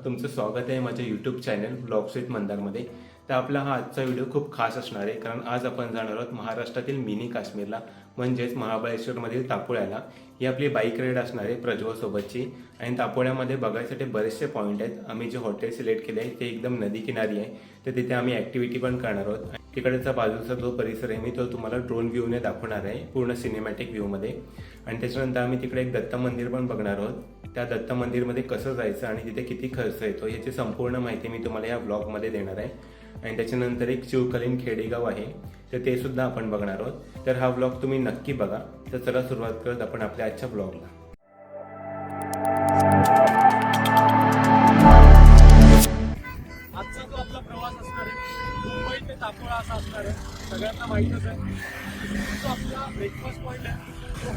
तुमचं स्वागत आहे माझ्या यूट्यूब चॅनल ब्लॉग्स विथ मंदारमध्ये. तर आपला हा आजचा व्हिडिओ खूप खास असणार आहे, कारण आज आपण जाणार आहोत महाराष्ट्रातील मिनी काश्मीरला, म्हणजेच महाबळेश्वरमधील तापोळ्याला. ही आपली बाईक राईड असणार आहे प्रज्वलसोबतची. आणि तापोळ्यामध्ये बघायसाठी बरेचसे पॉईंट आहेत. आम्ही जे हॉटेल सिलेक्ट केले आहे ते एकदम नदी किनारी आहे, तर तिथे आम्ही ॲक्टिव्हिटी पण करणार आहोत. तिकडचा बाजूचा जो परिसर आहे मी तो तुम्हाला ड्रोन व्ह्यूने दाखवणार आहे, पूर्ण सिनेमॅटिक व्ह्यूमध्ये. आणि त्याच्यानंतर आम्ही तिकडे एक दत्त मंदिर पण बघणार आहोत. त्या दत्त मंदिरमध्ये कसं जायचं आणि तिथे किती खर्च येतो याची संपूर्ण माहिती मी तुम्हाला या ब्लॉगमध्ये देणार आहे. आणि त्याच्यानंतर एक शिवकालीन खेडेगाव आहे, तर ते सुद्धा आपण बघणार आहोत. तर हा ब्लॉग तुम्ही नक्की बघा. तर चला सुरुवात करत आपण आपल्या आजच्या ब्लॉगला. आजचा जो आपला प्रवास असणार आहे मुंबई ते तापोळा असा असणार आहे, सगळ्यांना माहीतच आहे. जो आपला ब्रेकफास्ट पॉईंट आहे तो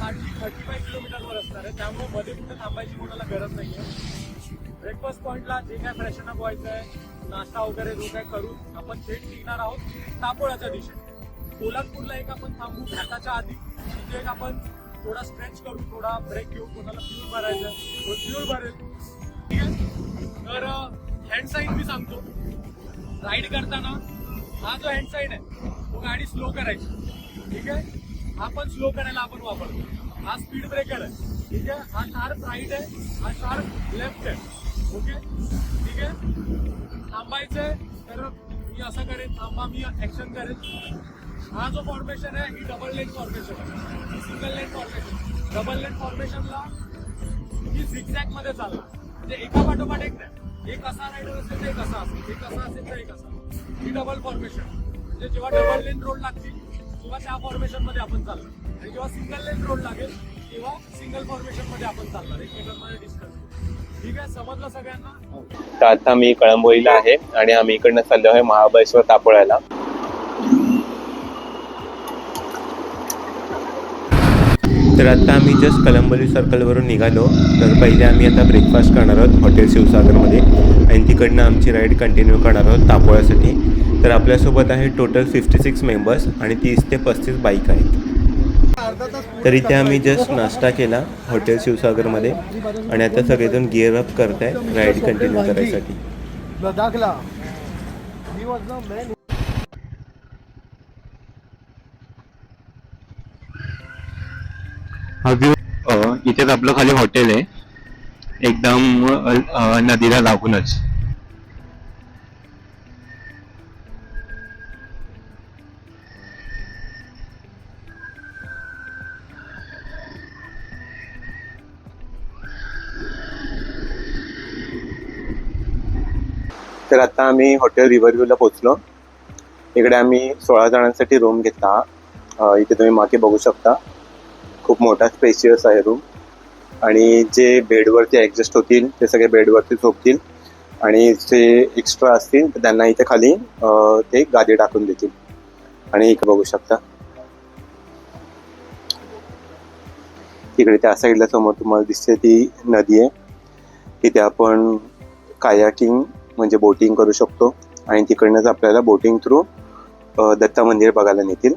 35 किलोमीटरवर असणार आहे, त्यामुळे मध्ये कुठे थांबायची कोणाला गरज नाही आहे. ब्रेकफास्ट पॉईंटला जे काय फ्रेशन अप व्हायचं आहे, नाश्ता वगैरे जो काय करून आपण थेट निघणार आहोत तापोळ्याच्या दिशेने. पोलादपूरला एक आपण थांबू घाटाच्या आधी, तिथे एक आपण थोडा स्ट्रेच करू, थोडा ब्रेक घेऊ, कोणाला फ्यूल भरायचं फ्यूल भरेल. ठीक आहे, तर हँड साईन मी सांगतो. राईड करताना हा जो हँड साईन आहे तो गाडी स्लो करायची. ठीक आहे, हा पण स्लो करायला आपण वापरतो. हा स्पीड ब्रेकर आहे. ठीक आहे, हा शार्प राईट आहे, हा शार्प लेफ्ट आहे. ओके, ठीक आहे. थांबायचंय तर मी असं करेन, थांबा मी ऍक्शन करेन. हा जो फॉर्मेशन आहे ही डबल लेन फॉर्मेशन आहे, single lane formation. Double lane फॉर्मेशनला ही झिगझॅग मध्ये चालणार, म्हणजे एका पाठोपाठ एक नाही. एक असा रायडर असेल तर एक असा असेल, एक असा असेल तर एक असा. ही डबल फॉर्मेशन, म्हणजे जेव्हा डबल लेन रोड लागतील तेव्हा त्या फॉर्मेशन मध्ये आपण चालणार, आणि जेव्हा सिंगल लेन रोड लागेल तेव्हा सिंगल फॉर्मेशन मध्ये आपण चालणार, एकमेकांमध्ये डिस्टन्स. ठीक आहे, समजलं सगळ्यांना? तर आता मी कळंबोलीला आहे आणि आम्ही इकडनं चाललो आहे महाबळेश्वर तापोळ्याला. तर आता आम्ही जस्ट कळंबोली सर्कलवरून निघालो. तर पहिले आम्ही आता ब्रेकफास्ट करणार आहोत हॉटेल शिवसागरमध्ये, आणि तिकडनं आमची राईड कंटिन्यू करणार आहोत तापोळ्यासाठी. तर आपल्यासोबत आहे टोटल 56 मेंबर्स आणि 30 ते 35 बाईक आहेत. तर इथे आम्ही जस्ट नाश्ता केला हॉटेल शिवसागरमध्ये, आणि आता सगळेजण गिअर अप करत आहेत राईड कंटिन्यू करायसाठी. इथेच आपलं खाली हॉटेल आहे, एकदम नदीला लागूनच. तर आता आम्ही हॉटेल रिव्हरव्ह्यूला पोहोचलो. इकडे आम्ही 16 जणांसाठी रूम घेतला. इथे तुम्ही मागे बघू शकता, खूप मोठा स्पेशियस आहे रूम. आणि जे बेडवरती ॲडजस्ट होतील ते सगळे बेडवरती झोपतील, आणि जे एक्स्ट्रा असतील तर त्यांना इथे खाली ते गादी टाकून देतील. आणि इकडे बघू शकता, इकडे त्या साईडला समोर तुम्हाला दिसते ती नदी आहे. तिथे आपण कायाकिंग म्हणजे बोटिंग करू शकतो, आणि तिकडनंच आपल्याला बोटिंग थ्रू दत्त मंदिर बघायला नेतील.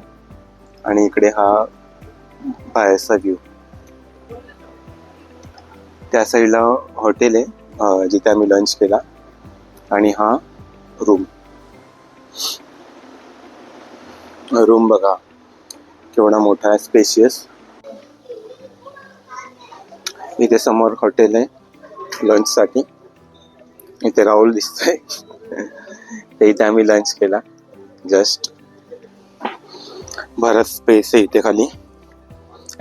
आणि इकडे हा बाहेरचा व्ह्यू. त्या साईडला हॉटेल आहे जिथे आम्ही लंच केला, आणि हा रूम बघा केवढा मोठा आहे, स्पेशियस. इथे समोर हॉटेल आहे लंचसाठी. इथे राहुल दिसतोय ते इथे आम्ही लंच केला. जस्ट बराच स्पेस आहे इथे खाली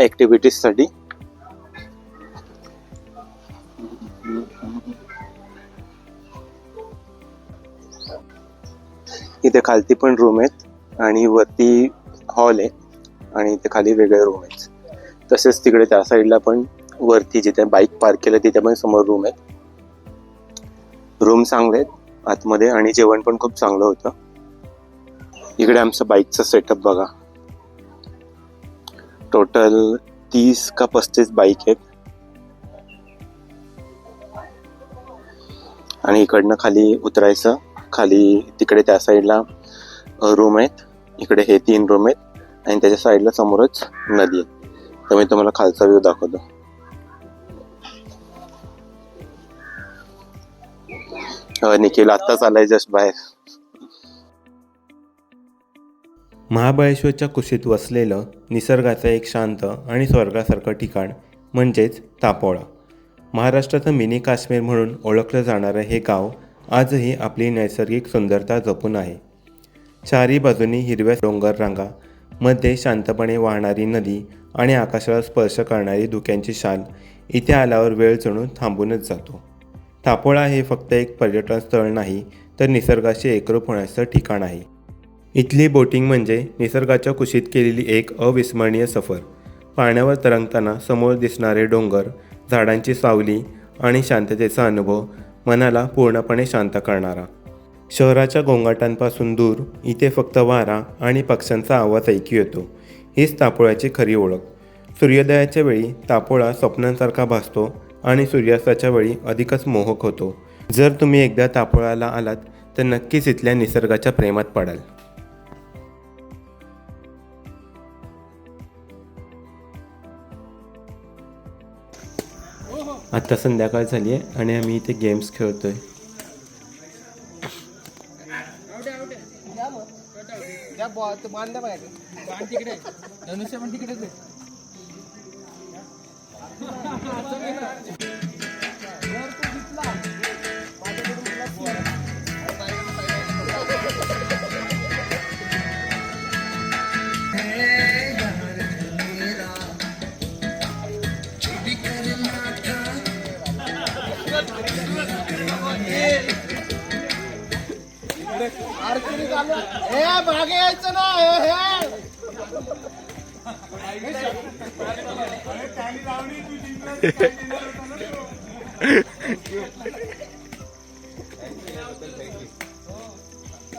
ऍक्टिव्हिटीज साठी. इथे खालती पण रूम आहेत आणि वरती हॉल आहे, आणि इथे खाली वेगळे रूम आहेत. तसेच तिकडे त्या साईडला पण वरती जिथे बाईक पार्क केलं तिथे पण समोर रूम आहेत. रूम चांगले आहेत आतमध्ये, आणि जेवण पण खूप चांगलं होतं. इकडे आमचं बाईकचं सेटअप बघा. टोटल 30 का 35 बाईक आहेत. आणि इकडनं खाली उतरायचं. खाली तिकडे त्या साईडला रूम आहेत, इकडे हे 3 रूम आहेत, आणि त्याच्या साईडला समोरच नदी आहे. तर मी तुम्हाला खालचा व्ह्यू दाखवतो. निखिल आत्ताच आलाय जस्ट बाहेर. महाबळेश्वरच्या कुशीत वसलेलं निसर्गाचं एक शांत आणि स्वर्गासारखं ठिकाण म्हणजेच तापोळा. महाराष्ट्राचं मिनी काश्मीर म्हणून ओळखलं जाणारं हे गाव आजही आपली नैसर्गिक सुंदरता जपून आहे. चारी बाजूनी हिरव्या डोंगर रांगा, मध्ये शांतपणे वाहणारी नदी आणि आकाशाला स्पर्श करणारी धुक्यांची शाल. इथे आल्यावर वेळ जणू थांबूनच जातो. तापोळा हे फक्त एक पर्यटन स्थळ नाही, तर निसर्गाशी एकरूप होण्याचं ठिकाण आहे. इथली बोटिंग म्हणजे निसर्गाच्या कुशीत केलेली एक अविस्मरणीय सफर. पाण्यावर तरंगताना समोर दिसणारे डोंगर, झाडांची सावली आणि शांततेचा अनुभव मनाला पूर्णपणे शांत करणारा. शहराच्या गोंगाटांपासून दूर इथे फक्त वारा आणि पक्ष्यांचा आवाज ऐकू येतो. हीच तापोळ्याची खरी ओळख. सूर्योदयाच्या वेळी तापोळा स्वप्नांसारखा भासतो आणि सूर्यास्ताच्या वेळी अधिकच मोहक होतो. जर तुम्ही एकदा तापोळ्याला आलात तर नक्कीच इथल्या निसर्गाच्या प्रेमात पडाल. आता संध्याकाळ झाली आहे आणि आम्ही इथे गेम्स खेळतोय.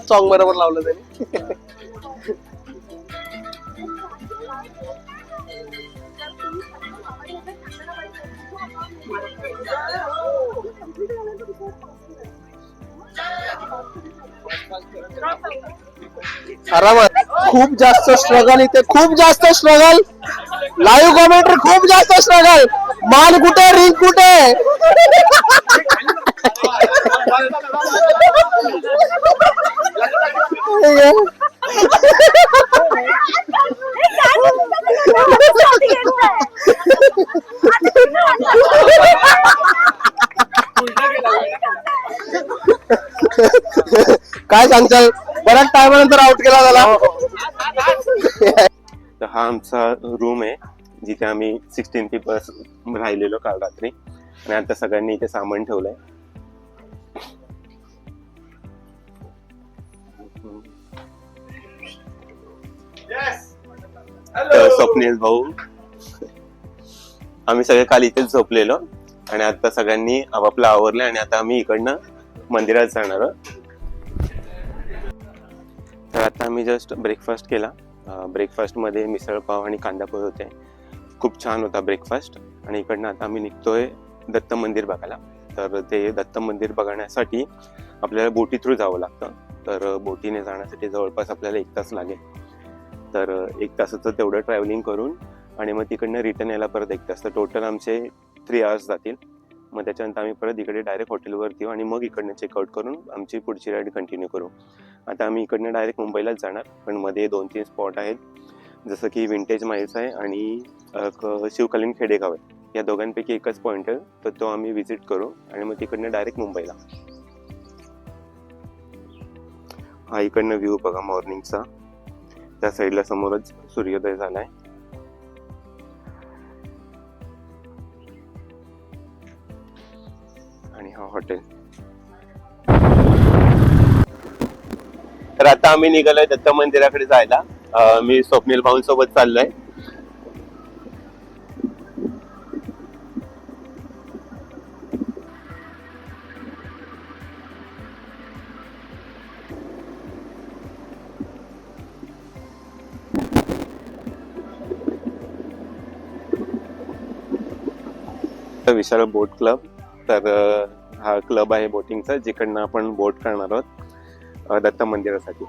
सॉंग बरोबर लावलं त्याने. आरामात. खूप जास्त स्ट्रगल इथे, खूप जास्त स्ट्रगल. लाईव्ह कॉमेंट्री खूप जास्त स्ट्रगल. मान कुठे, रिंग कुठे. काय सांगताल, बऱ्याच टायमानंतर आउट केला झाला. तर हा आमचा रूम आहे जिथे आम्ही 16 पीपल्स राहिलेलो काल रात्री, आणि आता सगळ्यांनी इथे सामान ठेवलंय. स्वप्नील भाऊ, आम्ही सगळे काल इथेच झोपलेलो आणि आता सगळ्यांनी आपापलं आवरलंय आणि आता आम्ही इकडनं मंदिरात जाणार. तर आता आम्ही जस्ट ब्रेकफास्ट केला. ब्रेकफास्टमध्ये मिसळपाव आणि कांदापोहे होते. खूप छान होता ब्रेकफास्ट. आणि इकडनं आता आम्ही निघतोय दत्त मंदिर बघायला. तर ते दत्त मंदिर बघण्यासाठी आपल्याला बोटी थ्रू जावं लागतं. तर बोटीने जाण्यासाठी जवळपास आपल्याला 1 तास लागेल. तर 1 तासाचं तेवढं ट्रॅव्हलिंग करून आणि मग तिकडनं रिटर्न यायला परत 1 तास. तर टोटल आमचे 3 आवर्स जातील. मग त्याच्यानंतर आम्ही परत इकडे डायरेक्ट हॉटेलवरती येऊ आणि मग इकडनं चेकआउट करून आमची पुढची राईड कंटिन्यू करू. आता आम्ही इकडनं डायरेक्ट मुंबईलाच जाणार, पण मध्ये 2-3 स्पॉट आहेत, जसं की विंटेज माइल्स आहे आणि शिवकालीन खेडेगाव आहे. या दोघांपैकी एकच पॉईंट आहे, तर तो आम्ही व्हिजिट करू आणि मग तिकडनं डायरेक्ट मुंबईला. हा इकडनं व्ह्यू बघा मॉर्निंगचा. त्या साईडला समोरच सूर्योदय झालाय. आणि हा हॉटेल. तर आता आम्ही निघालोय दत्त मंदिराकडे जायला. मी स्वप्नील भाऊंसोबत चाललोय. विशाल बोट क्लब. तर हा क्लब आहे बोटिंगचा, जिकडनं आपण बोट करणार आहोत दत्त मंदिरासाठी.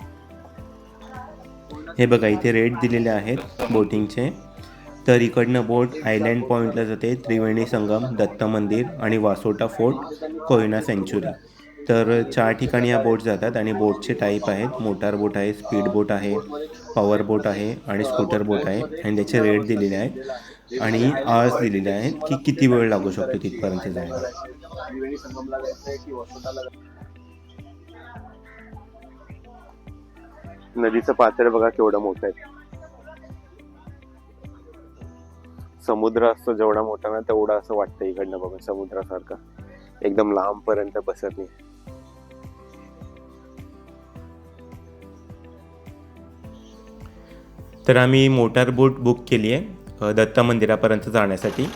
हे बघा इथे रेट दिलेले आहेत बोटिंगचे. तर इकडनं बोट आयलँड पॉईंटला जाते, त्रिवेणी संगम, दत्त मंदिर आणि वासोटा फोर्ट, कोयना सँच्युरी. तर 4 ठिकाणी या बोट जातात आणि बोटचे टाईप आहेत, मोटार बोट आहे, स्पीड बोट आहे, पॉवर बोट आहे आणि स्कूटर बोट आहे आणि त्याचे रेट दिलेले आहेत आणि आवर्स दिलेले आहेत की किती वेळ लागू शकतो तिथपर्यंत जायला. नदीचं पात्र बघा केवढं मोठं आहे. समुद्र असतो जेवढा मोठा ना तेवढा असं वाटतं इकडनं बघा समुद्रासारखं एकदम लांब पर्यंत पसरली. तर आम्ही मोटार बोट बुक केली आहे दत्त मंदिरापर्यंत जाण्यासाठी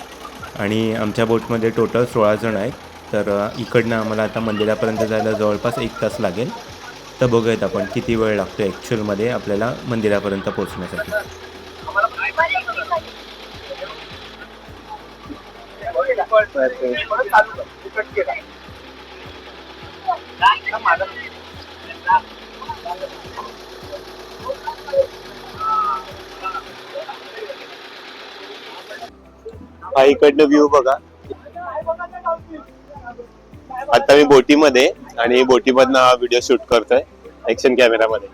आणि आमच्या बोटमध्ये टोटल 16 जण आहेत. तर इकडनं आम्हाला आता मंदिरापर्यंत जायला जवळपास 1 तास लागेल. तर बघूयात आपण किती वेळ लागतो ॲक्च्युअलमध्ये आपल्याला मंदिरापर्यंत पोहोचण्यासाठी. हा इकडनं व्ह्यू बघा. आता मी बोटीमध्ये आणि बोटीमधनं हा व्हिडिओ शूट करतोय ऍक्शन कॅमेरामध्ये.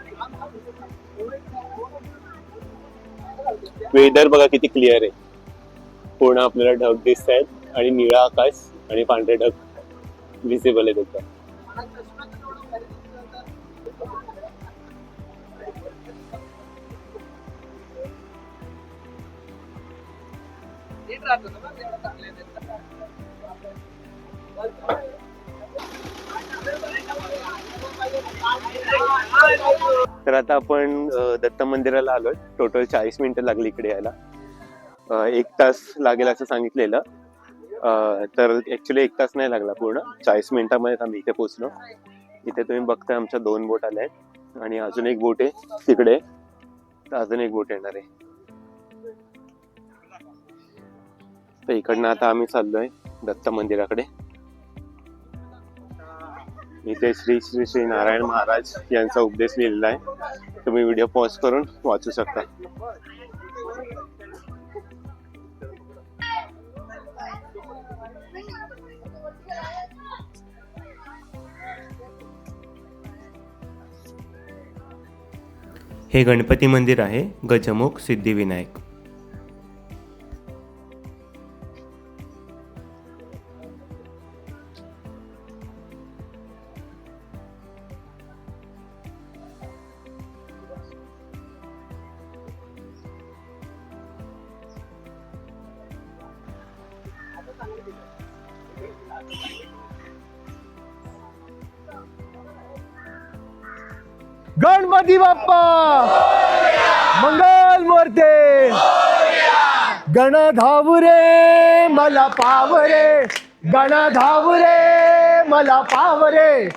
वेदर बघा किती क्लिअर आहे. पूर्ण आपल्याला ढग दिसत आहेत आणि निळा आकाश आणि पांढरे ढग विजिबल आहेत एकदम. तर आता आपण दत्त मंदिराला आलोय. टोटल 40 मिनिटं लागली इकडे यायला. 1 तास लागेल असं सांगितलेलं. तर ऍक्च्युली 1 तास नाही लागला, पूर्ण 40 मिनिटांमध्ये आम्ही इथे पोहोचलो. इथे तुम्ही बघताय आमच्या 2 बोट आल्या आहेत आणि अजून एक बोट आहे तिकडे. तर अजून एक बोट येणार आहे. तर इकडनं आता आम्ही चाललोय दत्त मंदिराकडे. इथे श्री श्री श्री नारायण महाराज यांचा उपदेश लिहिलेला आहे. तुम्ही व्हिडिओ पॉज करून वाचू शकता. हे गणपती मंदिर आहे, गजमुख सिद्धिविनायक. गणपती बाप्पा मंगल मूर्ते. गण धावरे मला पावरे, गण धावरे मला पावरे,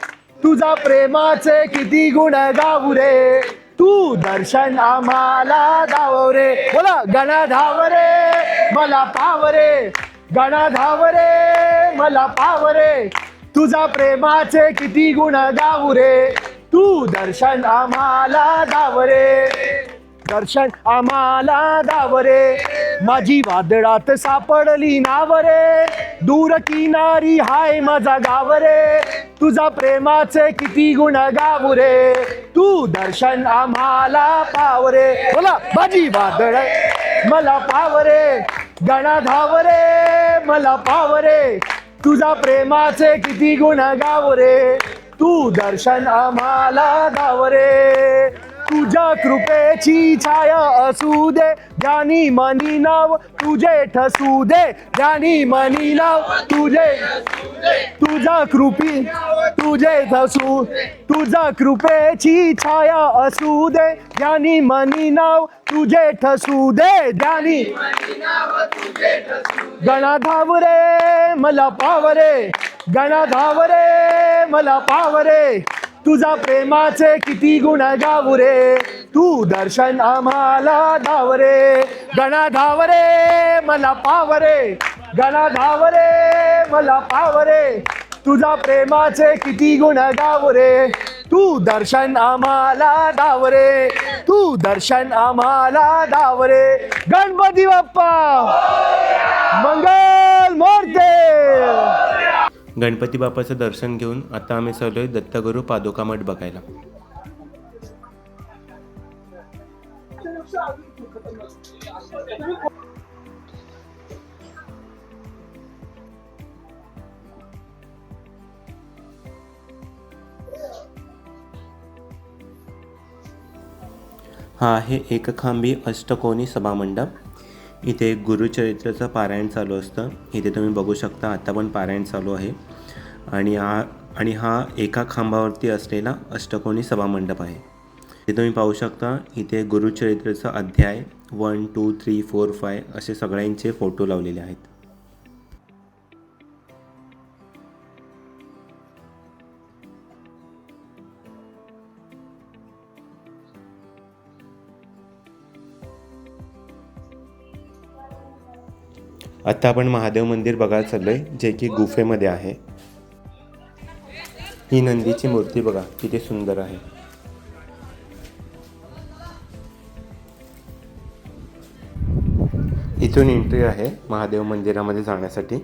तुझा प्रेमाचे किती गुण गावरे, तू दर्शन आम्हाला दावरे. बोला गण धावरे मला पावरे, गण धावरे मला पावरे, तुझा प्रेमाचे किती गुण गावरे, तू दर्शन आम्हाला दावरे, दर्शन आम्हाला दावरे. माझी वादळात सापडली नावरे, दूर किनारी हाय माझा गावरे, तुझा प्रेमाचे किती गुण गावरे, तू दर्शन आम्हाला पावरे. बोला माझी वादळ मला पावरे, गणा धावरे मला पावरे, तुझा प्रेमाचे किती गुण गावरे, तू दर्शन आम्हाला दावरे. तुझ्या कृपेची छाया असू दे, ज्ञानी मनी नाव तुझे ठसू दे, ज्ञानी मनी नाव तुझे, तुझा कृपी तुझे ठसू, तुझा कृपेची छाया असू दे, ज्ञानी मनी नाव तुझे ठसू दे, ज्ञानी गणा धावरे मला पावरे, गणा धावरे मला पावरे, तुझा प्रेमाचे किती गुण गावरे, तू दर्शन आम्हाला धावरे. गणा धावरे मला पावरे, गणा धावरे मला पावरे, तुझा प्रेमाचे किती गुण गावरे, तू दर्शन आम्हाला धावरे, तू दर्शन आम्हाला धावरे. गणपती बाप्पा मंगल मूर्ते. गणपती बाप्पाचं दर्शन घेऊन आता आम्ही चाललोय दत्तगुरू पादुका मठ बघायला. हा आहे एकखांबी अष्टकोनी सभामंडप. इथे गुरुचरित्राचं पारायण चालू असतं. इथे तुम्ही बघू शकता आता पण पारायण चालू आहे. आणि हा एका खांबावरती असलेला अष्टकोनी सभामंडप आहे. इथे तुम्ही पाहू शकता इथे गुरुचरित्राचा अध्याय 1, 2, 3, 4, 5 असे सगळ्यांचे फोटो लावलेले आहेत. आता आपण महादेव मंदिर बघायला चाललोय जे की गुफेमध्ये आहे. ही नंदीची मूर्ती बघा किती सुंदर आहे. इथून एंट्री आहे महादेव मंदिरामध्ये जाण्यासाठी.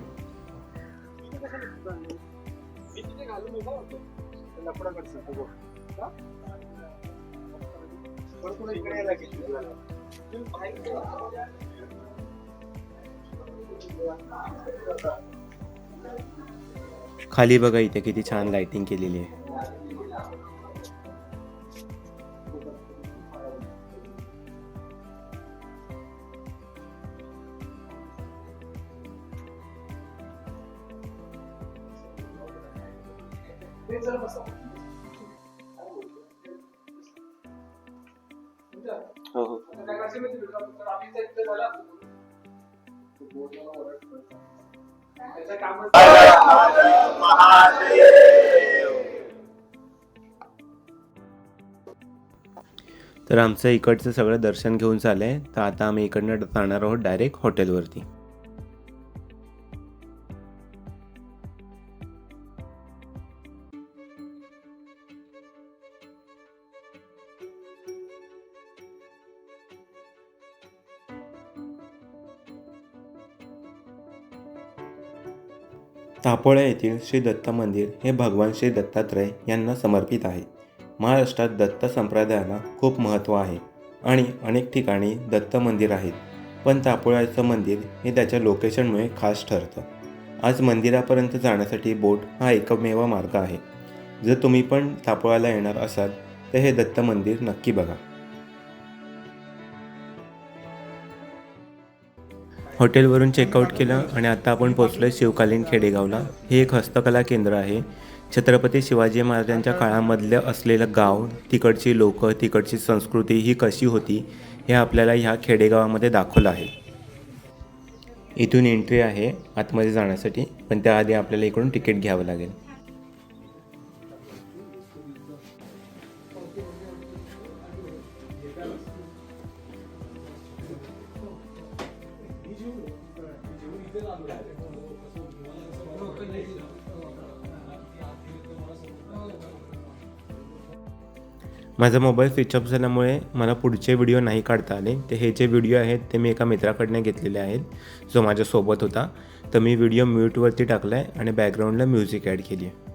खाली बघा इथे किती छान लाइटिंग केलेली आहे. हो हो. तर आमचं इकडचं सगळं दर्शन घेऊन झालंय. तर आता आम्ही इकडनं जाणार आहोत डायरेक्ट हॉटेलवरती. तापोळा येथील श्री दत्त मंदिर हे भगवान श्री दत्तात्रय यांना समर्पित आहे. महाराष्ट्रात दत्त संप्रदायाला खूप महत्त्व आहे आणि अनेक ठिकाणी दत्त मंदिर आहेत. पण तापोळ्याचं मंदिर हे त्याच्या लोकेशनमुळे खास ठरतं. आज मंदिरापर्यंत जाण्यासाठी बोट हा एकमेव मार्ग आहे. जर तुम्ही पण तापोळ्याला येणार असाल तर हे दत्त मंदिर नक्की बघा. हॉटेलवरून चेकआउट केलं आणि आता आपण पोहोचलोय शिवकालीन खेडेगावला. हे एक हस्तकला केंद्र आहे. छत्रपती शिवाजी महाराजांच्या काळामधलं असलेलं गाव, तिकडची लोक, तिकडची संस्कृती ही कशी होती हे आपल्याला ह्या खेडेगावामध्ये दाखवलं आहे. इथून एंट्री आहे आतमध्ये जाण्यासाठी, पण त्याआधी आपल्याला इकडून तिकीट घ्यावं लागेल. माझा मोबाईल स्विच ऑफ झाल्यामुळे मला पुढचे व्हिडिओ नाही काढता आले. ते हे जे व्हिडिओ आहेत ते मी एका मित्राकडनं घेतलेले आहेत जो माझ्यासोबत होता. तर मी व्हिडिओ म्यूटवरती टाकला आहे आणि बॅकग्राऊंडला म्युझिक ॲड केली आहे.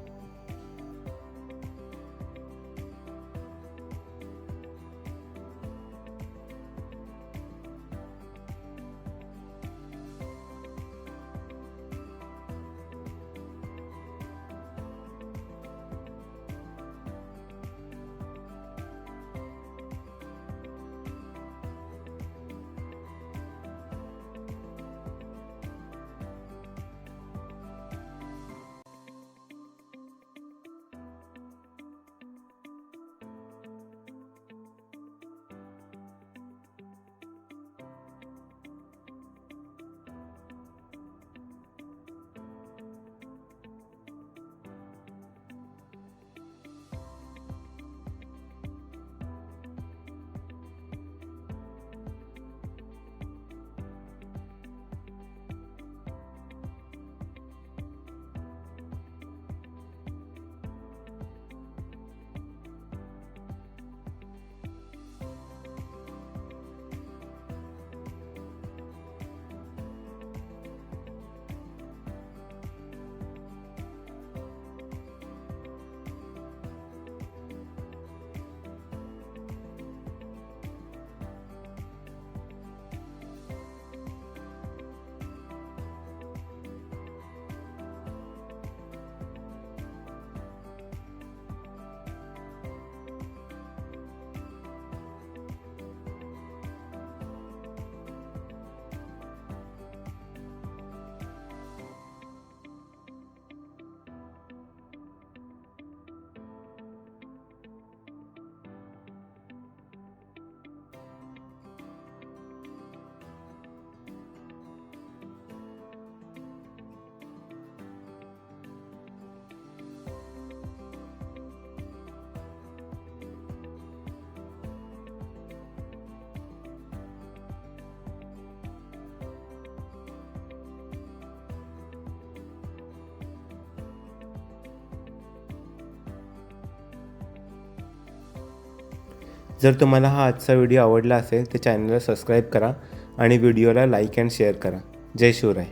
जर तुम्हाला हा आजचा व्हिडिओ आवडला असेल तर चॅनलला सबस्क्राईब करा आणि व्हिडिओला लाईक अँड शेअर करा. जय शिवराय.